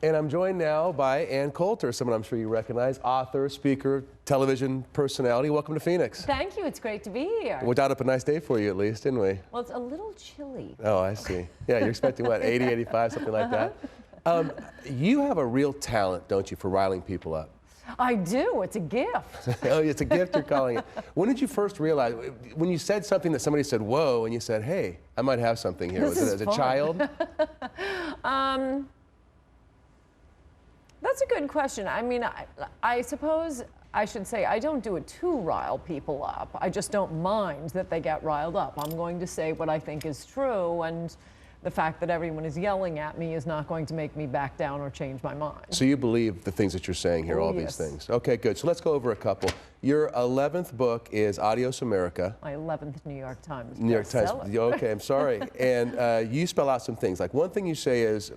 And I'm joined now by Ann Coulter, someone I'm sure you recognize, author, speaker, television personality. Welcome to Phoenix. Thank you. It's great to be here. We got up a nice day for you, at least, didn't we? Well, it's a little chilly. Oh, I see. Yeah, you're expecting what, 80, 85, something like that? You have a real talent, don't you, for riling people up? I do. It's a gift. Oh, it's a gift you're calling it. When did you first realize, when you said something that somebody said, whoa, and you said, hey, I might have something here. Was it as a child? That's a good question. I mean, I suppose I should say I don't do it to rile people up. I just don't mind that they get riled up. I'm going to say what I think is true, and the fact that everyone is yelling at me is not going to make me back down or change my mind. So you believe the things that you're saying here, all yes. these things. Okay, good. So let's go over a couple. Your 11th book is Adios America. My 11th New York Times New York Times. Okay, I'm sorry. And you spell out some things. Like one thing you say is,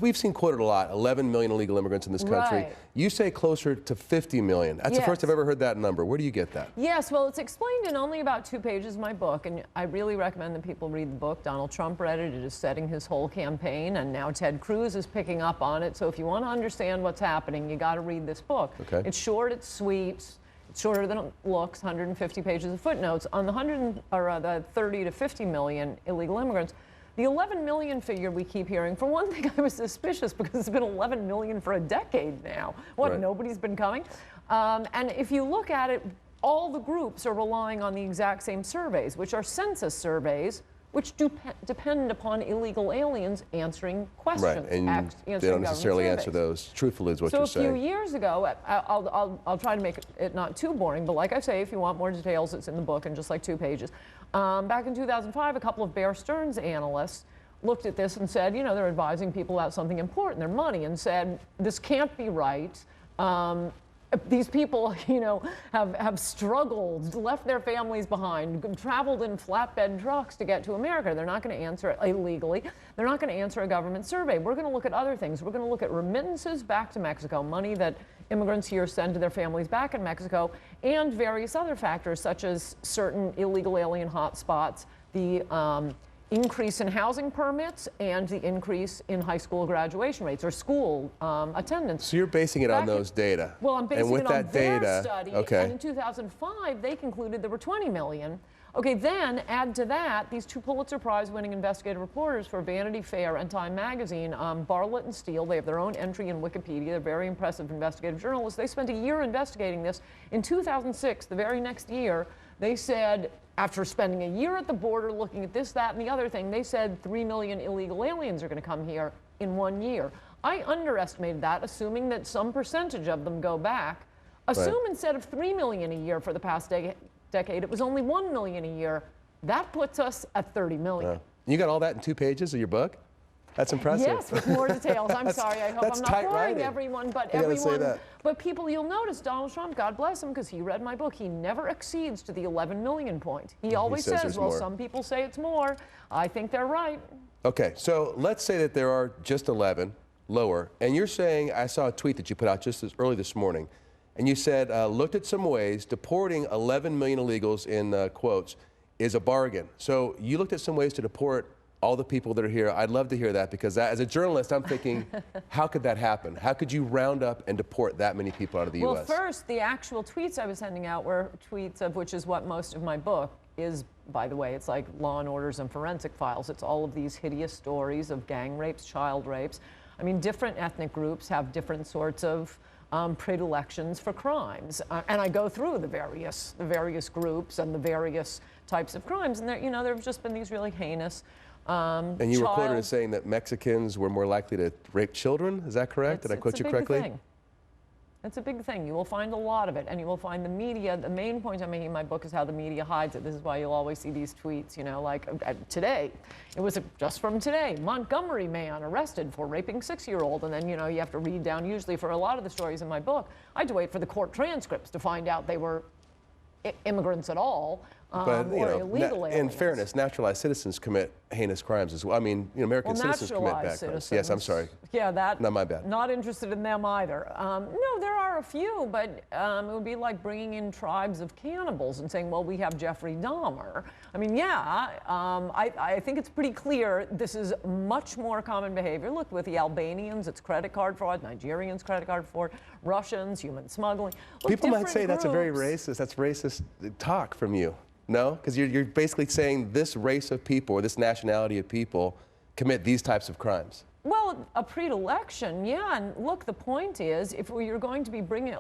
we've seen quoted a lot, 11 million illegal immigrants in this country. Right. You say closer to 50 million. That's the first I've ever heard that number. Where do you get that? Yes, well, it's explained in only about 2 pages of my book, and I really recommend that people read the book. Donald Trump read it. It is setting his whole campaign, and now Ted Cruz is picking up on it. So if you want to understand what's happening, you got to read this book. Okay. It's short, it's sweet. It's shorter than it looks, 150 pages of footnotes. On the 30 to 50 million illegal immigrants, the 11 million figure we keep hearing, for one thing, I was suspicious because it's been 11 million for a decade now. What, right. Nobody's been coming? And if you look at it, all the groups are relying on the exact same surveys, which are census surveys, which depend upon illegal aliens answering questions. Right, and they don't necessarily answer those truthfully is what you're saying. So a few years ago, I'll try to make it not too boring, but like I say, if you want more details, it's in the book in just like 2 pages. Back in 2005, a couple of Bear Stearns analysts looked at this and said, you know, they're advising people about something important, their money, and said, this can't be right. These people, you know, have struggled, left their families behind, traveled in flatbed trucks to get to America. They're not going to answer it illegally. They're not going to answer a government survey. We're going to look at other things. We're going to look at remittances back to Mexico, money that immigrants here send to their families back in Mexico, and various other factors such as certain illegal alien hotspots, the increase in housing permits, and the increase in high school graduation rates or school attendance. So you're basing it on those data? Well, I'm basing it on their study, okay. And in 2005, they concluded there were 20 million. Okay, then add to that these 2 Pulitzer Prize-winning investigative reporters for Vanity Fair and Time Magazine, Bartlett and Steele. They have their own entry in Wikipedia. They're very impressive investigative journalists. They spent a year investigating this. In 2006, the very next year, they said, after spending a year at the border looking at this, that, and the other thing, they said 3 million illegal aliens are going to come here in 1 year. I underestimated that, assuming that some percentage of them go back. Assume instead of 3 million a year for the past decade, it was only 1 million a year. That puts us at 30 million. You got all that in 2 pages of your book? That's impressive. Yes, with more details. I'm sorry. I hope I'm not boring everyone, but people, you'll notice Donald Trump, God bless him, because he read my book, he never exceeds to the 11 million point. He always says, well, some people say it's more. I think they're right. Okay, so let's say that there are just 11, lower, and you're saying, I saw a tweet that you put out just early this morning, and you said, looked at some ways deporting 11 million illegals in quotes is a bargain. So you looked at some ways to deport all the people that are here. I'd love to hear that, because as a journalist, I'm thinking, how could that happen? How could you round up and deport that many people out of the U.S.? Well, first, the actual tweets I was sending out were tweets of which is what most of my book is, by the way. It's like Law and Orders and Forensic Files. It's all of these hideous stories of gang rapes, child rapes. I mean, different ethnic groups have different sorts of predilections for crimes, and I go through the various groups and the various types of crimes, and there have just been these really heinous. And you were quoted as saying that Mexicans were more likely to rape children. Is that correct? Did I quote you correctly? It's a big thing. You will find a lot of it, and you will find the media. The main point I'm making in my book is how the media hides it. This is why you'll always see these tweets, you know, like today. It was just from today. Montgomery man arrested for raping 6-year-old, and then, you know, you have to read down. Usually for a lot of the stories in my book, I had to wait for the court transcripts to find out they were immigrants at all. But or illegal in aliens. fairness, naturalized citizens commit heinous crimes as well. I mean, American citizens commit bad crimes. Yes, I'm sorry. Yeah, that. Not my bad. Not interested in them either. No, there are a few, but it would be like bringing in tribes of cannibals and saying, well, we have Jeffrey Dahmer. I mean, yeah, I think it's pretty clear this is much more common behavior. Look, with the Albanians, it's credit card fraud. Nigerians, credit card fraud. Russians, human smuggling. Look, people might say groups. That's a very racist. That's racist talk from you. No? Because you're basically saying this race of people or this nationality of people commit these types of crimes. Well, a predilection, yeah. And look, the point is, if you're going to be bringing,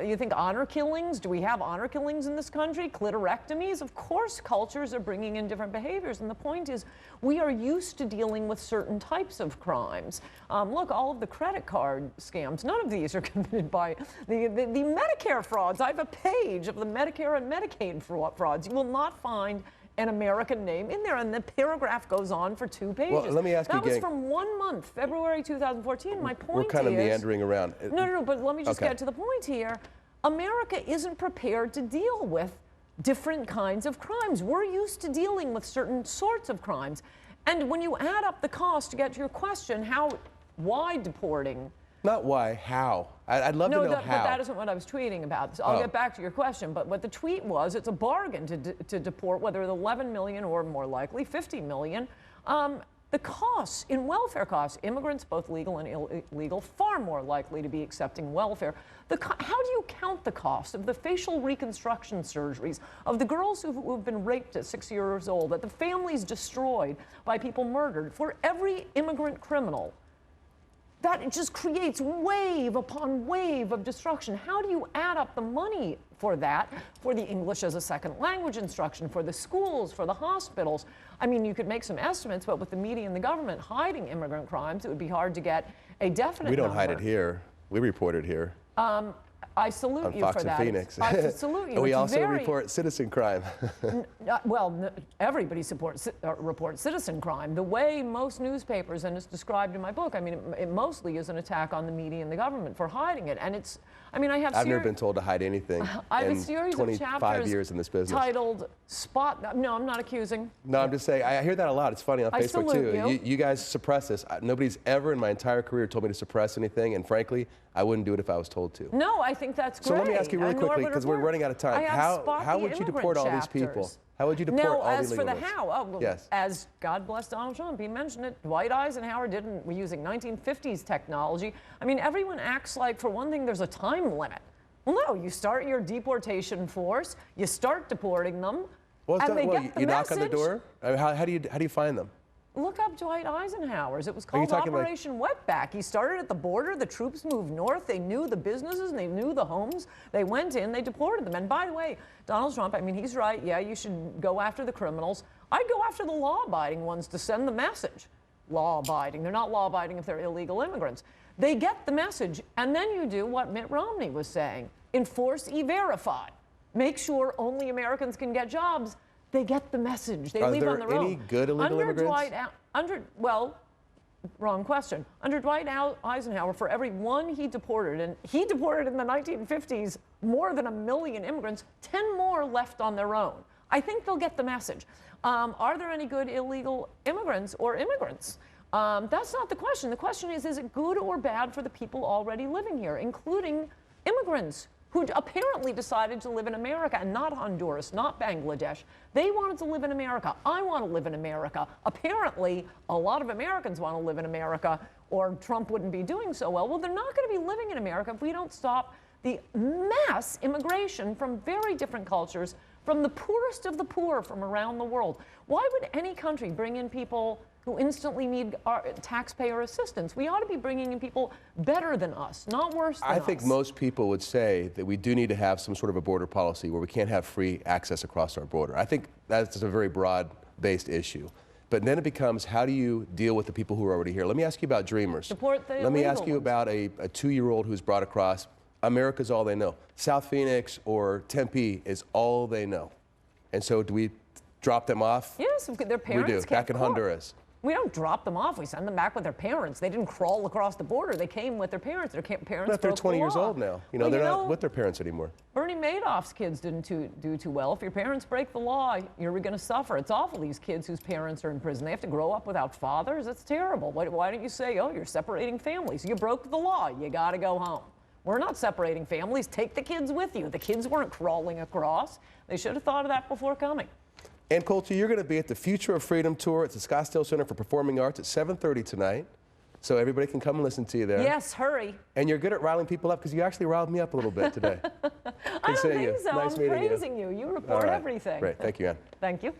you think honor killings? Do we have honor killings in this country? Clitorectomies? Of course, cultures are bringing in different behaviors. And the point is, we are used to dealing with certain types of crimes. Look, all of the credit card scams, none of these are committed by the Medicare frauds. I have a page of the Medicare and Medicaid frauds. You will not find an American name in there, and the paragraph goes on for 2 pages. Well, let me ask you again. That was from 1 month, February 2014. My point We're kind of meandering around. No, but let me just get to the point here. America isn't prepared to deal with different kinds of crimes. We're used to dealing with certain sorts of crimes. And when you add up the cost, to get to your question, why deporting? Not why, how. I'd love to know how. But that isn't what I was tweeting about. So I'll get back to your question. But what the tweet was, it's a bargain to deport, whether it's 11 million or more likely 50 million. The costs, in welfare costs, immigrants, both legal and illegal, far more likely to be accepting welfare. How do you count the cost of the facial reconstruction surgeries, of the girls who've been raped at 6 years old, that the families destroyed by people murdered? For every immigrant criminal, that it just creates wave upon wave of destruction. How do you add up the money for that, for the English as a second language instruction, for the schools, for the hospitals? I mean, you could make some estimates, but with the media and the government hiding immigrant crimes, it would be hard to get a definite We don't number. hide it here. We report it here. I salute on you Fox for that. and Phoenix. I salute you. And we It's also very, report citizen crime. well, everybody reports citizen crime. The way most newspapers, and it's described in my book, I mean, it mostly is an attack on the media and the government for hiding it. And it's, I mean, I've never been told to hide anything I have in a series 25 of chapters years in this business. Titled Spot. No, I'm not accusing. No, I'm just saying, I hear that a lot. It's funny on Facebook too. You. You guys suppress this. Nobody's ever in my entire career told me to suppress anything, and frankly, I wouldn't do it if I was told to. No, I think that's great. So let me ask you really quickly, because we're running out of time. How would you deport all these people? How would you deport all the as for the illegals? how, yes. As God bless Donald Trump, he mentioned it. Dwight Eisenhower didn't. We're using 1950s technology. I mean, everyone acts like, for one thing, there's a time limit. Well, no, you start your deportation force, you start deporting them, and they get the you message. knock on the door? I mean, how do you find them? Look up Dwight Eisenhower's. It was called Operation Wetback. He started at the border. The troops moved north. They knew the businesses and they knew the homes. They went in. They deported them. And by the way, Donald Trump, I mean, he's right. Yeah, you should go after the criminals. I'd go after the law-abiding ones to send the message. Law-abiding. They're not law-abiding if they're illegal immigrants. They get the message. And then you do what Mitt Romney was saying. Enforce E-Verify. Make sure only Americans can get jobs. They get the message. They leave on their own. Are there any good illegal immigrants? Well, wrong question. Under Dwight Eisenhower, for every one he deported, and he deported in the 1950s more than 1 million immigrants, 10 more left on their own. I think they'll get the message. Are there any good illegal immigrants or immigrants? That's not the question. The question is it good or bad for the people already living here, including immigrants who apparently decided to live in America and not Honduras, not Bangladesh. They wanted to live in America. I want to live in America. Apparently, a lot of Americans want to live in America, or Trump wouldn't be doing so well. Well, they're not going to be living in America if we don't stop the mass immigration from very different cultures, from the poorest of the poor from around the world. Why would any country bring in people who instantly need our taxpayer assistance? We ought to be bringing in people better than us, not worse than us. I think most people would say that we do need to have some sort of a border policy where we can't have free access across our border. I think that's a very broad-based issue. But then it becomes, how do you deal with the people who are already here? Let me ask you about dreamers. Deport the Let me ask you ones. about a 2-year-old who's brought across. America's all they know. South Phoenix or Tempe is all they know. And so do we drop them off? Yes, their parents We do, can't back in cook. Honduras. We don't drop them off. We send them back with their parents. They didn't crawl across the border. They came with their parents. Their parents But if they're broke the 20 years law. old now, they're not with their parents anymore. Bernie Madoff's kids didn't do too well. If your parents break the law, you're going to suffer. It's awful, these kids whose parents are in prison. They have to grow up without fathers. That's terrible. Why don't you say, oh, you're separating families. You broke the law. You got to go home. We're not separating families. Take the kids with you. The kids weren't crawling across. They should have thought of that before coming. Ann Coulter, you're going to be at the Future of Freedom Tour at the Scottsdale Center for Performing Arts at 7:30 tonight. So everybody can come and listen to you there. Yes, hurry. And you're good at riling people up because you actually riled me up a little bit today. I don't think so. Nice I'm meeting praising you. You report everything. Great. Thank you, Ann. Thank you.